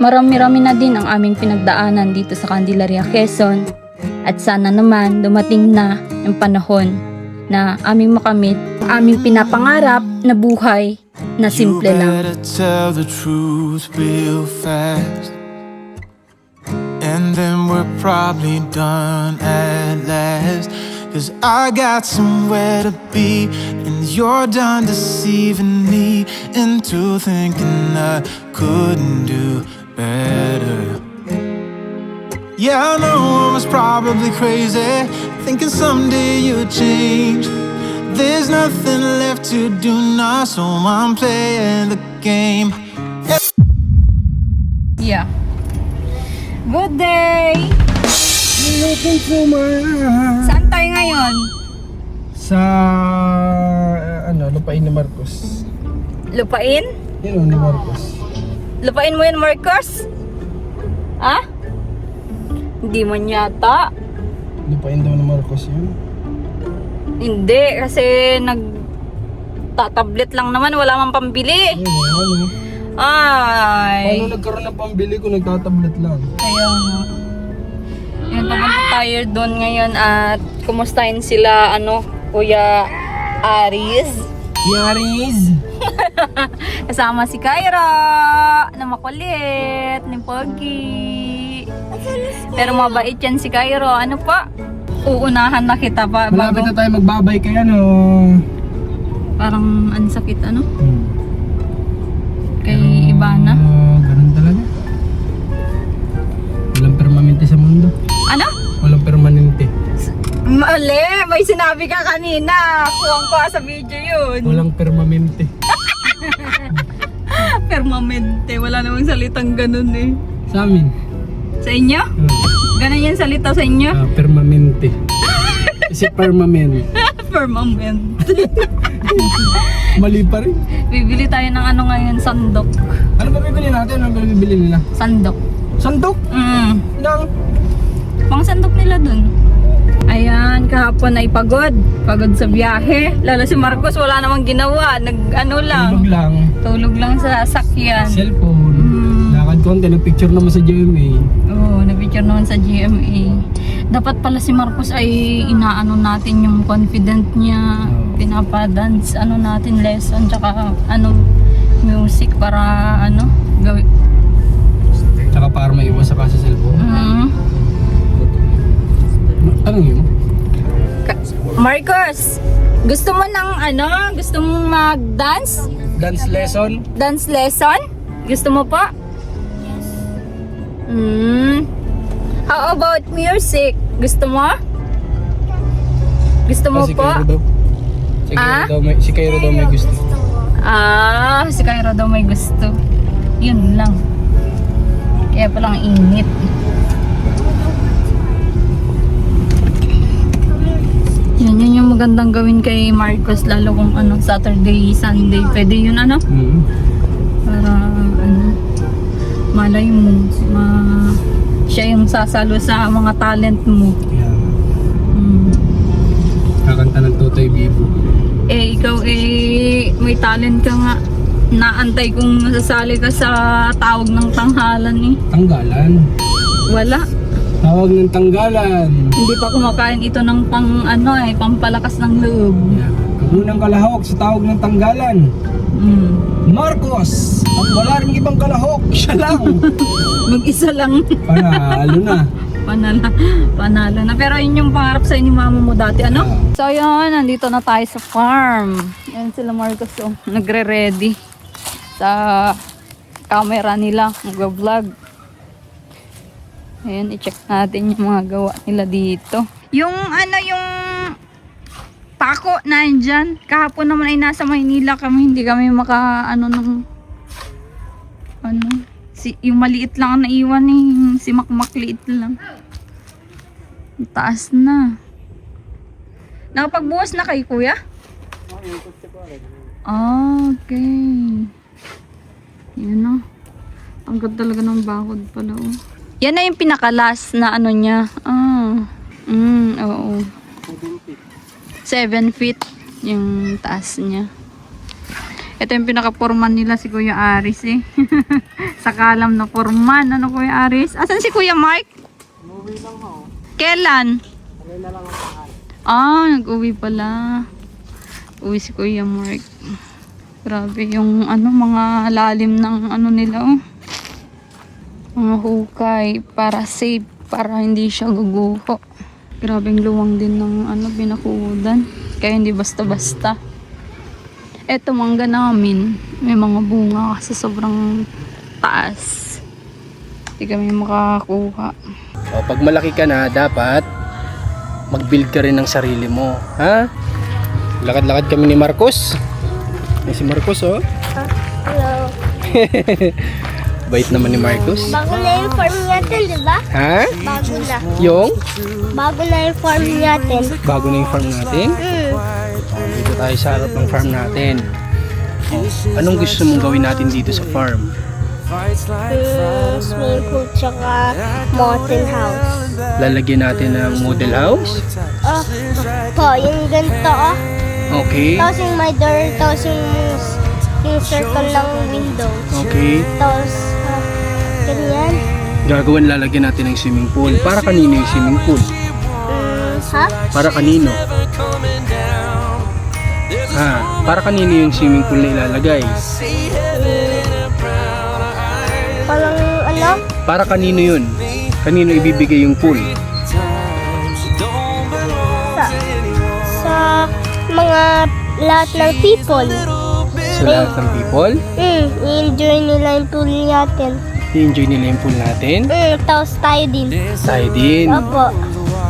Marami-rami na din ang aming pinagdaanan dito sa Candelaria, Quezon. At sana naman dumating na yung panahon na aming makamit, aming pinapangarap na buhay na simple You lang. better tell the truth real fast, and then we're probably done at last. 'Cause I got somewhere to be, and you're done deceiving me into thinking I couldn't do better. Yeah, I know I was probably crazy, thinking someday you'd change. There's nothing left to do now, so I'm playing the game. Yeah. Good day! Welcome to my... Saan tayo ngayon? Sa... lupain ni Marcos. Lupain? Yun ni Marcos. Lupain mo yun, Marcos? Ha? Hindi man yata. Lupain daw ni Marcos yun. Hindi, kasi tatablet lang naman, wala mang pambili. Ano? Ay. Paano nagkaroon ng pambili kung nagtatablet lang? Kaya nga. Yun, papunta tayo doon ngayon at kumustahin sila, Kuya Aris. Yaris! Kasama si Kyra na makulit, ni Pogi. Pero mabait yan si Kyra. Ano pa? Uunahan na kita pa. Malapit na tayo magbabay kay Parang ansakit, Kay Ibana. Ganun talaga. Walang permanente sa mundo. Ano? Walang permanente. Mali! May sinabi ka kanina. Kuwang ko sa video yun. Walang permanente. Permanente. Wala namang salitang ganun eh. Sa amin. Sa inyo? Ganun yung salita sa inyo? Permanente. Kasi permanent. Permanente. Mali pa rin. Bibili tayo ng ngayon, sandok. Ano ba bibili natin? Ano ba bibili nila? Sandok. Sandok? Nang? Pang sandok nila dun. Ayan, kahapon ay pagod. Pagod sa biyahe. Lalo si Marcos wala namang ginawa. Tulog lang. Tulog lang sa sakyan. Cellphone. Lakad konti. Nagpicture naman sa GMA. Oo, na-picture naman sa GMA. Dapat pala si Marcos ay inaano natin yung confident niya. Pinapadance, natin lesson. Tsaka, music para, gawin. Tsaka para maiwas sa cellphone. Ano yun? Marcos, gusto mo ng gusto mong mag-dance? Dance lesson? Dance lesson? Gusto mo pa? Yes. How about music? Gusto mo? Gusto mo Si pa? Cairo daw. Si Cairo daw may gusto. Si Kyra daw may gusto. Yun lang. Kaya palang init. Yun yung magandang gawin kay Marcos, lalo kung Saturday, Sunday, pwede yun para malay mo, siya yung sasalo sa mga talent mo. Yeah. Kakanta ng Totoy Bibo. Ikaw may talent ka nga. Naantay kung masasali ka sa tawag ng tanghalan Tanggalan. Wala. Tawag ng tanggalan. Hindi pa kumakain ito ng pampalakas ng loob. Yeah. Ang unang kalahok sa tawag ng tanggalan. Marcos! At wala rin ibang kalahok. Siya lang. Mag-isa lang. Panalo na. Panalo na. Pero yun yung pangarap sa inyo mama mo dati, So yun, nandito na tayo sa farm. Yan sila Marcos, nagre-ready sa camera nila, mag-vlog. Ayan, i-check natin yung mga gawa nila dito. Yung yung pako nandyan. Kahapon naman ay nasa Maynila kami, hindi kami yung maliit lang ang naiwan si Makmak liit lang. Taas na. Nakapagbuwas na kay kuya? Okay. Yan ang ganda talaga ng bakod pala Yan na yung pinakalas na niya. Oo. 7 feet yung taas niya. Ito yung pinaka-foreman nila, si Kuya Aris eh. Sa kalam na foreman. Ano Kuya Aris? Asan si Kuya Mark? Umuwi lang ho. Kailan? Kaya na lang ang mahal. Nag-uwi pala. Uwi si Kuya Mark. Grabe yung mga lalim ng nila oh. Mga hukay para safe, para hindi siya guguho. Grabeng luwang din ng binakudan. Kaya hindi basta-basta. Eto mangga namin, may mga bunga kasi sobrang taas. Hindi kami makakakuha. O, pag malaki ka na, dapat mag-build ka rin ng sarili mo. Ha? Lakad-lakad kami ni Marcos. May si Marcos, oh. Hello. Bait naman ni Marcos. Bago na yung farm natin, di ba? Ha? Bago na. Yung? Bago na yung farm natin. Bago na yung farm natin. Dito tayo sa harap ng farm natin. O, anong gusto mong gawin natin dito sa farm? Swimming pool tsaka mountain house. Lalagyan natin ng model house. Oh, po, yung ganito, oh. Okay. Tapos yung my door, tapos yung circle ng windows. Okay. Tapos, ganyan. Gagawin, lalagyan natin ng swimming pool. Para kanino yung swimming pool? Ha? Para kanino? Ha? Para kanino yung swimming pool na ilalagay? Parang, Para kanino yun? Kanino ibibigay yung pool? sa mga lahat ng people. Sa lahat ng people? I-enjoy nila yung pool natin. I-enjoy nila yung pool natin? Tapos tayo din. Tayo din. Opo.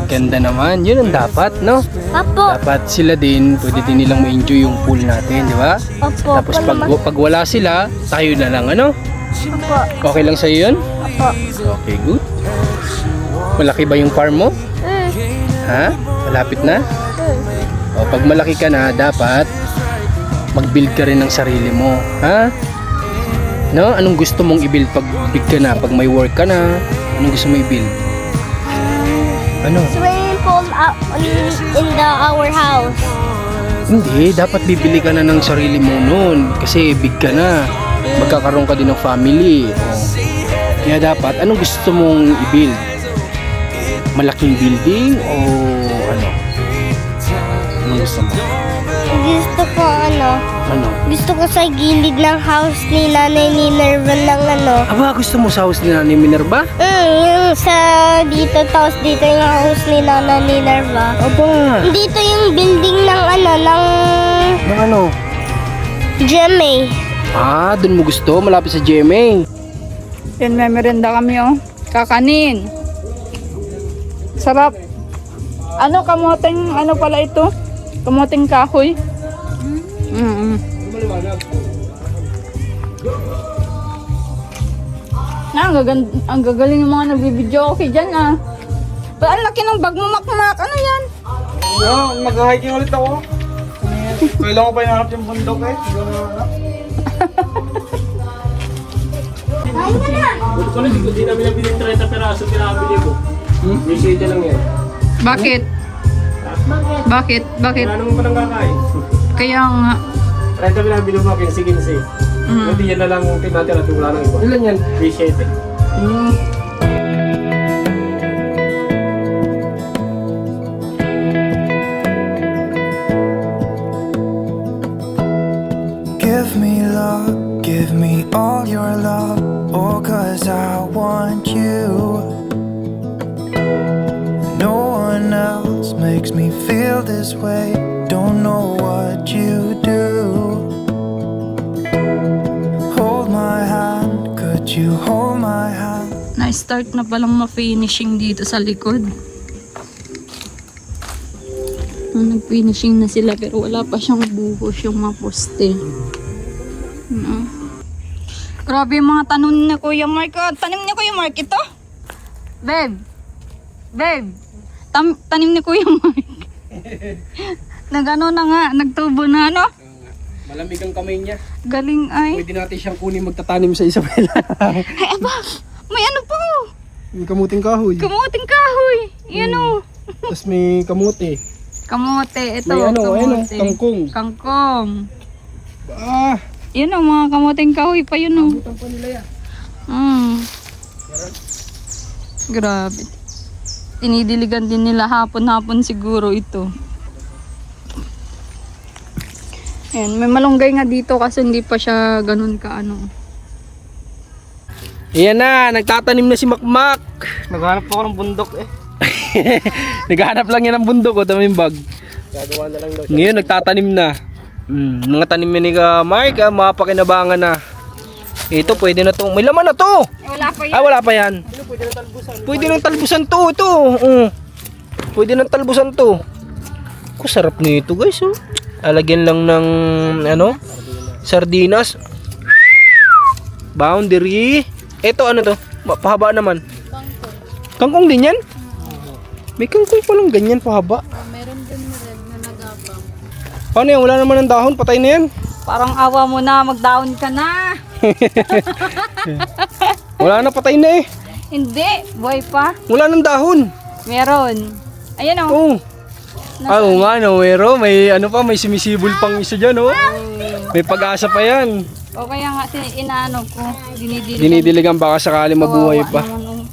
Ganda naman. Yun ang dapat, no? Opo. Dapat sila din, pwede din nilang ma-enjoy yung pool natin, di ba? Opo. Tapos pag wala sila, tayo na lang, ano? Opo. Okay lang sa'yo yun? Opo. Okay, good. Malaki ba yung farm mo? Ha? Malapit na? O, pag malaki ka na, dapat mag-build ka rin ng sarili mo. Ha? No? Anong gusto mong i-build pag big ka na? Pag may work ka na, anong gusto mo i-build? Ano? Swimming pool in our house. Hindi, dapat bibili ka na ng sarili mo noon kasi big ka na. Magkakaroon ka din ng family. O, kaya dapat, anong gusto mong i-build? Malaking building o ano? Anong gusto mo? Gusto ko Ano? gusto ko sa gilid ng house ni Nanay Minerva ng Aba, gusto mo sa house ni Nanay Minerva? yung sa dito, tapos dito yung house ni Nanay Minerva. Aba! Dito yung building ng Ng ano? GMA. Ah, dun mo gusto? Malapit sa GMA. Yan, may merenda kami oh. Kakanin. Sarap. Kamoteng, pala ito? Kamoteng kahoy. Ang gagaling yung mga nagbibideo okay dyan ah. Pero ang laki ng bag mo, makmak. Ano yan? Mag-hiking ulit ako. Kailangan ko pa hinahanap yung bundok eh. Buto pala, hindi namin nabili 30 peraso, pinakabili ko. 17 lang yan. Bakit? Bakit? Wala naman palang kakain. Kaya nga. 30 pinakabili ko, 15. Buti yan na lang yung tinatira at wala nang iba. Ilan yan? 17. Give me love, give me all your love, oh, 'cause I want you. No one else makes me feel this way, don't know what you do. Hold my hand, could you hold my hand? Na-start na palang ma-finishing dito sa likod. Nag-finishing na sila pero wala pa siyang buhos yung mga poste. Grabe yung mga tanim ni Kuya Mark. Tanim ni Kuya Mark ito? Babe. Tanim ni Kuya Mark. Nagano na nga, nagtubo na ano? Malamig ang kamay niya. Galing ay. Pwede natin siyang kunin magtatanim sa Isabela. Ay aba, may ano po? May kamuting kahoy. Kamuting kahoy. Yan o. Tapos may kamote. Kamote, ito. May kamote. kangkong. Kangkong. Ah, Yun o, mga kamuting kahoy pa yun o. Butang pa nila yan. Grabe. Tinidiligan din nila hapon-hapon siguro ito. Ayan, may malunggay nga dito kasi hindi pa siya ganun kaano. Ayan na, nagtatanim na si Makmak. Naghanap po ako ng bundok eh. Naghahanap lang yan ng bundok o tamang bag. Gagawa na lang daw. Ngayon nagtatanim na. Mga tanim ni ka Mark, mapakinabangan na. Ito pwede na to. May laman na to. Wala pa yan. Ah, wala pa yan. Pwede nang talbusan to. Ito. Pwede nang talbusan to. Ko sarap nito guys. Oh. Alagyan lang ng ano? Sardinas. Boundary. Ito ano to? Pahaba naman. Kangkong din yan? May kangkong palang ganyan pahaba. Meron din red na nagapang. Paano yan? Wala naman ng dahon. Patay na yan. Parang awa mo na, mag-down ka na. Wala na, patay na eh. Hindi, buhay pa. Wala nang dahon. Meron. Ayan o. Oo. Oo nga, no, may ano pa, may sumisibol pang isa dyan, oh. May pag-asa pa yan. O kaya nga, inaano ko, dinidiligan. Dinidiligan baka sakali mabuhay Kawawa pa. naman, oh.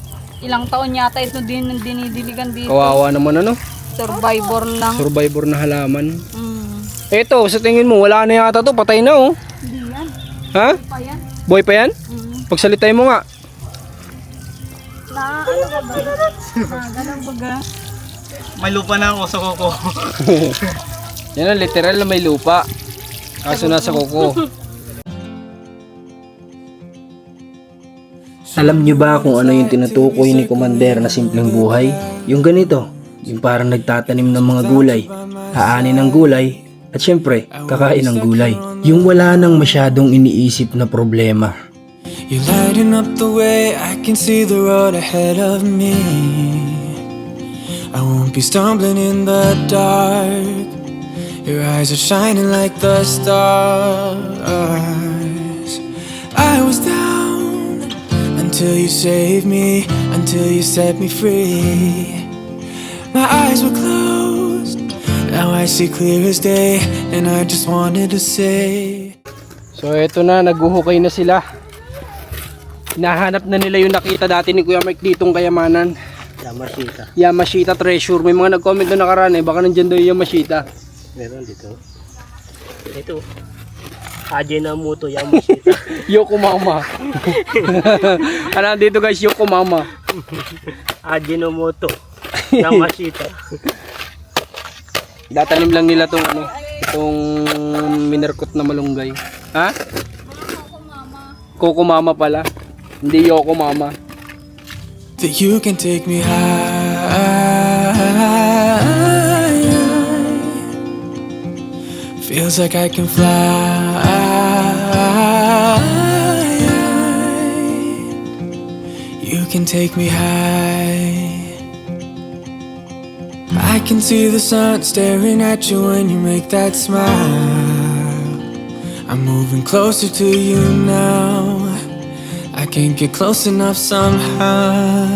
Ilang taon yata ito din ang dinidiligan dito. Kawawa naman ano, Survivor lang. survivor na halaman. Mm. Eto, sa tingin mo, wala na yata to, patay na, oh. Hindi yan. Ha? Pa yan. Buhay pa yan? Pagsalitay mo nga. Na ano ba ba? Ganang baga. May lupa na ako sa koko. Yan ang literal na may lupa. Kaso nasa kuko. Alam nyo ba kung ano yung tinutukoy ni Commander na simpleng buhay? Yung ganito, yung parang nagtatanim ng mga gulay, haanin ng gulay, at syempre, kakain ng gulay. Yung wala nang masyadong iniisip na problema. You're lighting up the way, I can see the road ahead of me. I won't be stumbling in the dark. Your eyes are shining like the stars. I was down until you saved me, until you set me free. My eyes were closed, now I see clear as day, and I just wanted to say. So eto na, naguhukay na sila. Hinahanap na nila yung nakita dati ni Kuya Mike ditong kayamanan. Yamashita. Yamashita Treasure. May mga nag-comment doon nakaraan eh. Baka nandyan daw yung Yamashita. Meron dito. Ito. Ajinomoto Yamashita. Yokomama. Ano dito guys, Yokomama. Ajinomoto Yamashita. Datanim lang nila tong ano, itong minerkot na malunggay. Ha? Kokomama pala. Hindi Yokomama. That you can take me high. Feels like I can fly. You can take me high. I can see the sun staring at you when you make that smile. I'm moving closer to you now. I can't get close enough somehow.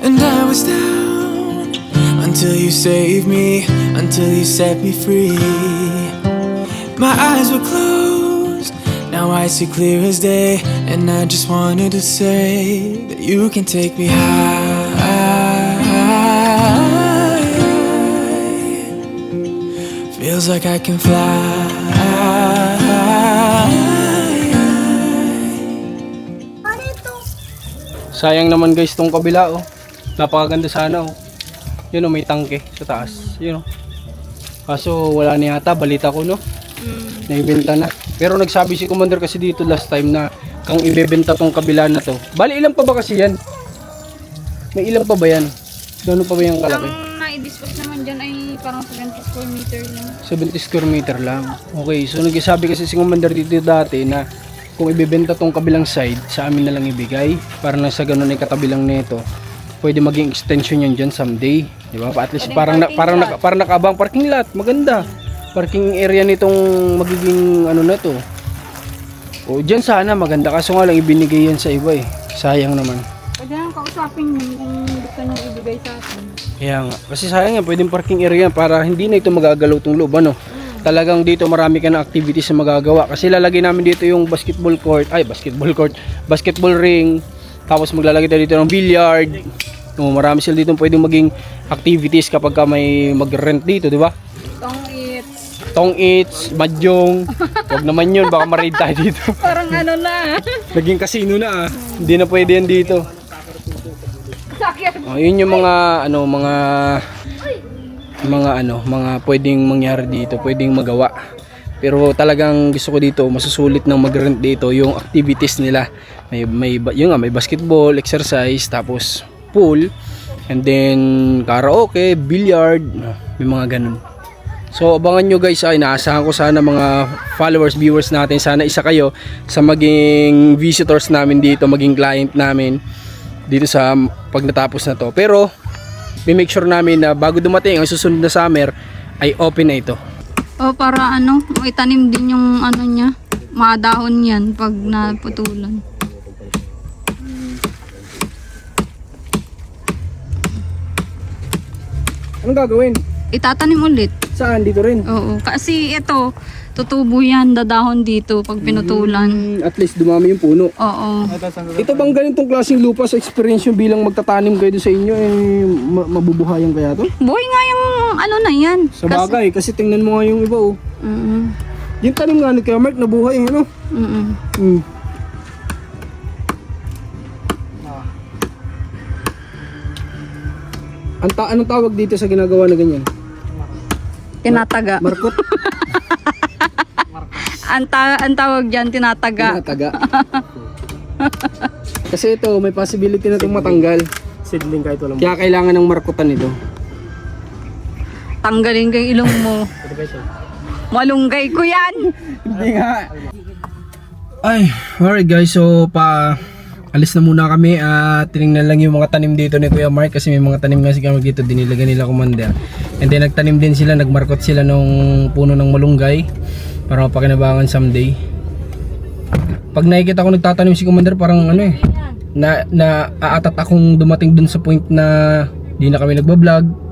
And I was down until you saved me, until you set me free. My eyes were closed, now I see clear as day, and I just wanted to say that you can take me high. Feels like I can fly. Sayang naman guys tong kabila oh. Napakaganda sana oh. Yun oh, may tangke sa taas. Yun oh. Kaso wala na yata, balita ko no. Naibenta na. Pero nagsabi si Commander kasi dito last time na kung ibebenta tong kabila na to. Bali ilan pa ba kasi yan? May ilan pa ba yan? Gano'n pa ba yung kalaki? Ang nai-dispose naman dyan ay parang 70 square meter lang. 70 square meter lang. Okay, so nagsasabi kasi si Commander dito dati na kung ibebenta tong kabilang side, sa amin na lang ibigay. Para na sa ganun ay katabi lang nito. Pwede maging extension yan dyan someday. Di ba? At least parang nakabang parking lot. Maganda. Parking area nitong magiging ano na to. O dyan sana maganda. Kaso nga lang ibinigay yan sa iba eh. Sayang naman. Pwede lang kausapin mo kung gusto nyo ibigay sa atin. Kaya nga. Kasi sayang yan. Pwedeng parking area yan para hindi na ito magagalaw tong loob. Ano? talagang dito marami ka na activities na magagawa. Kasi lalagay namin dito yung basketball ring, tapos maglalagay tayo dito ng billiard. Marami sila dito pwedeng maging activities kapag ka may mag-rent dito, di ba? Tong eats, mahjong. Wag naman yun, baka ma-raid tayo dito. Parang ano na. Naging casino na ah. Hindi na pwede yan dito. Yun yung mga pwedeng mangyari dito, pwedeng magawa. Pero talagang gusto ko dito, masusulit ng mag-rent dito yung activities nila. May basketball, exercise, tapos pool, and then karaoke, billiard, may mga ganun. So abangan nyo guys, inaasahan ko sana mga followers, viewers natin, sana isa kayo sa maging visitors namin dito, maging client namin dito sa pag natapos na to. Pero make sure namin na bago dumating ang susunod na summer ay open na ito. Para itanim din yung niya, madahon yan pag naputulan. Anong gagawin? Itatanim ulit. Saan? Dito rin? Oo, kasi ito, tutubo yan, dadahon dito pag pinutulan. At least dumami yung puno. Oo. Ito bang ganitong klaseng lupa sa experience nyo bilang magtatanim kayo sa inyo, mabubuhayan kaya to? Buhay nga yung na yan. Sa bagay, kasi tingnan mo nga yung iba oh. Yung tanim nga ni Kuya Mark nabuhay, ano? Anong tawag dito sa ginagawa na ganyan? Tinataga. Markot? Ang tawag dyan, tinataga. Tinataga. Kasi ito, may possibility na itong matanggal. Seedling kahit walang Kaya kailangan ng markutan ito. Tanggalin ko yung ilong mo. Malunggay ko yan. Hindi nga. Ay, alright guys, so alis na muna kami at tinignan lang yung mga tanim dito ni Kuya Mark kasi may mga tanim nga si Kuya Mark dito, dinilagan nila commander. And then nagtanim din sila, nagmarkot sila nung puno ng malunggay para mapakinabangan someday. Pag nakikita ko nagtatanim si commander, parang aatat akong dumating dun sa point na di na kami nagbablog.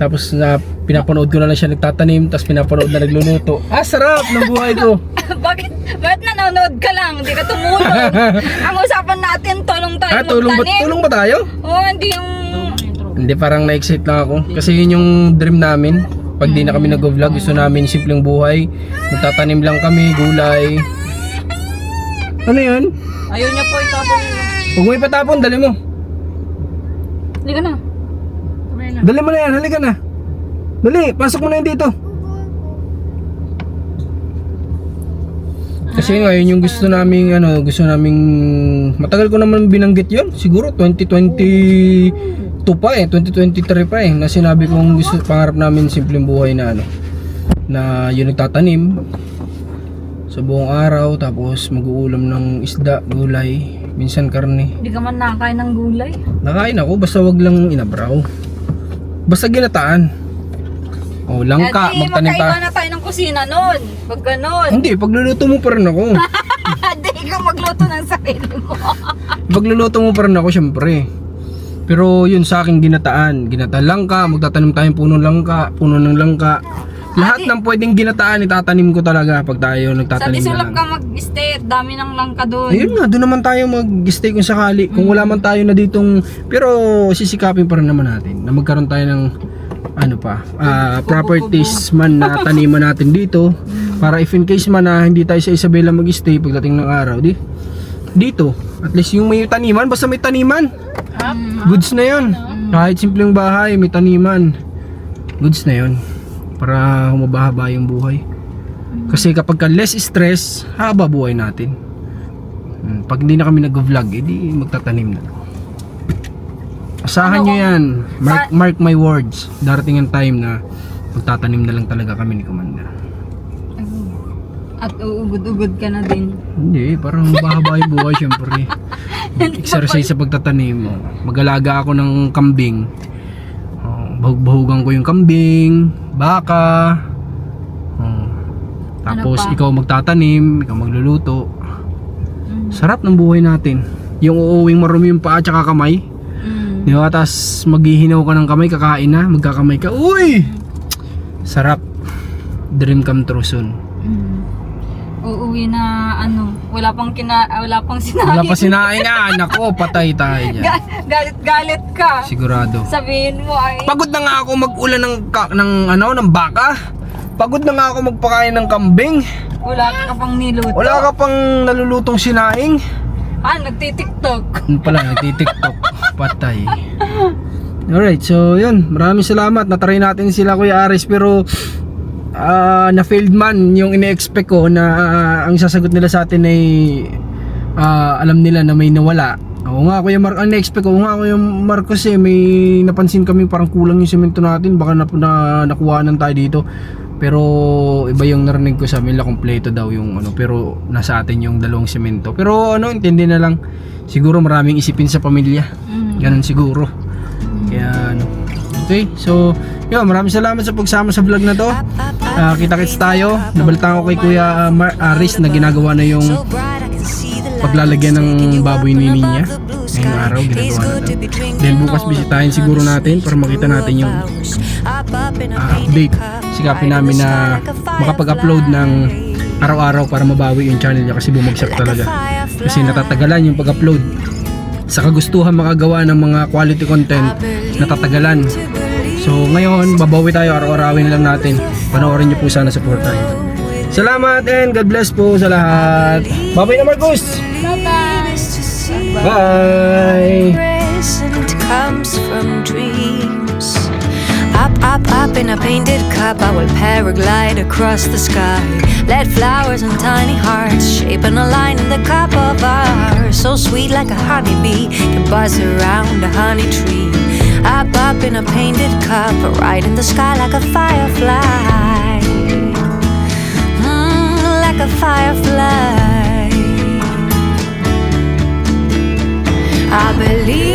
Tapos na pinapanood ko na lang siya nagtatanim, tapos pinapanood na nagluluto. Sarap ng buhay ko. Bakit nanonood ka lang? Hindi ka tumulong. Ang usapan natin, tulong tayo magtanim. Tulong ba tayo? Hindi yung... Hindi, parang na-excite lang ako. Kasi yun yung dream namin. Pag di na kami nag-vlog, gusto namin simpleng buhay. Magtatanim lang kami, gulay. Ano yun? Ayaw niya po itapon. Huwag mo ipatapon, dali mo. Hindi ka na. Dali mo na yan, halika na. Dali, pasok mo na yun dito. Kasi nga yun yung gusto naming matagal ko naman binanggit yun. Siguro 2022 pa 2023 pa na sinabi kong gusto, pangarap namin simpleng buhay na na yun nagtatanim sa buong araw, tapos mag-uulam ng isda, gulay, minsan karne. Hindi ka man nakakain ng gulay? Nakain ako, basta wag lang inabraw. Basta ginataan. Langka, magtanim magkaiba na tayo ng kusina nun. Pag ganon. Hindi, pagluluto mo pa rin ako. Hindi ka magluto ng sarili mo. Pagluluto mo pa rin ako, syempre. Pero yun sa akin ginataan langka, magtatanim tayong puno ng langka. Lahat ng pwedeng ginataan itatanim ko talaga pag tayo nagtatanim. Sa Disulap ka mag-stay, dami ng langka doon. Ayun nga, doon naman tayo mag-stay kung sakali. Kung wala man tayo na ditong, pero sisikapin pa rin naman natin na magkaroon tayo ng properties man na taniman natin dito, para if in case man na hindi tayo sa Isabela mag-stay pagdating ng araw, dito at least yung may taniman, basta may taniman, goods na yun. Kahit simpleng bahay, may taniman, goods na yun, para humaba yung buhay. Kasi kapag ka less stress, haba buhay natin. Pag hindi na kami nag-vlog, edi magtatanim na. Asahan nyo yan. Mark my words. Darating ang time na magtatanim na lang talaga kami ni Commander. At uugod-ugod ka na din. Hindi, parang mahaba yung buhay syempre. Exercise sa pagtatanim. Mag-alaga ako ng kambing. Bahug-bahugan ko yung kambing, baka. Tapos ikaw magtatanim, ikaw magluluto. Sarap ng buhay natin. Yung uuwing marumi yung paa at kamay. Di ba? Tapos maghihinaw ka ng kamay, kakain na, magkakamay ka. Uy! Sarap. dream come true soon. Uuwi na wala pang sinabi. Wala pa sinaing nako, patay tayo dyan. Galit ka. Sigurado. Sabihin mo ay Pagod na nga ako mag-ulan ng baka. Pagod na nga ako magpakain ng kambing. wala ka pang niluto. Wala ka pang nalulutong sinaing. Nagtitiktok. Ano pala, nagtitiktok. Patay. Alright, so yun. Maraming salamat. Natry natin sila Kuya Aris pero na-failed man yung ine-expect ko na ang sasagot nila sa atin ay alam nila na may nawala. Oo nga Kuya Mark, ang na-expect ko nga Kuya Marcos may napansin kami parang kulang yung semento natin, baka nakuhanan tayo dito. Pero iba yung narinig ko sa nila, kompleto daw yung pero nasa atin yung dalawang semento. Pero intindi na lang. Siguro maraming isipin sa pamilya. Ganun siguro. Kaya okay, so yun, maraming salamat sa pagsama sa vlog na to. Kita-kits tayo. Nabalitaan ko kay Kuya Aris na ginagawa na yung paglalagyan ng baboy ni Ninya. Ngayong araw ginagawa na to. Then bukas bisitahin siguro natin para makita natin yung update. Sikapin namin na makapag-upload ng araw-araw para mabawi yung channel niya kasi bumagsak talaga. Kasi natatagalan yung pag-upload. Sa kagustuhan makagawa ng mga quality content, natatagalan. So ngayon, babawi tayo, araw-arawin lang natin. Panoorin niyo po sana, supportahin. Salamat and God bless po sa lahat. Bye-bye na Marcos! Bye! Comes from dreams. Up in a painted cup, I will paraglide across the sky. Let flowers and tiny hearts shaping a line in the cup of ours. So sweet like a honeybee can buzz around a honey tree. Up in a painted cup, right in the sky like a firefly. Like a firefly. I believe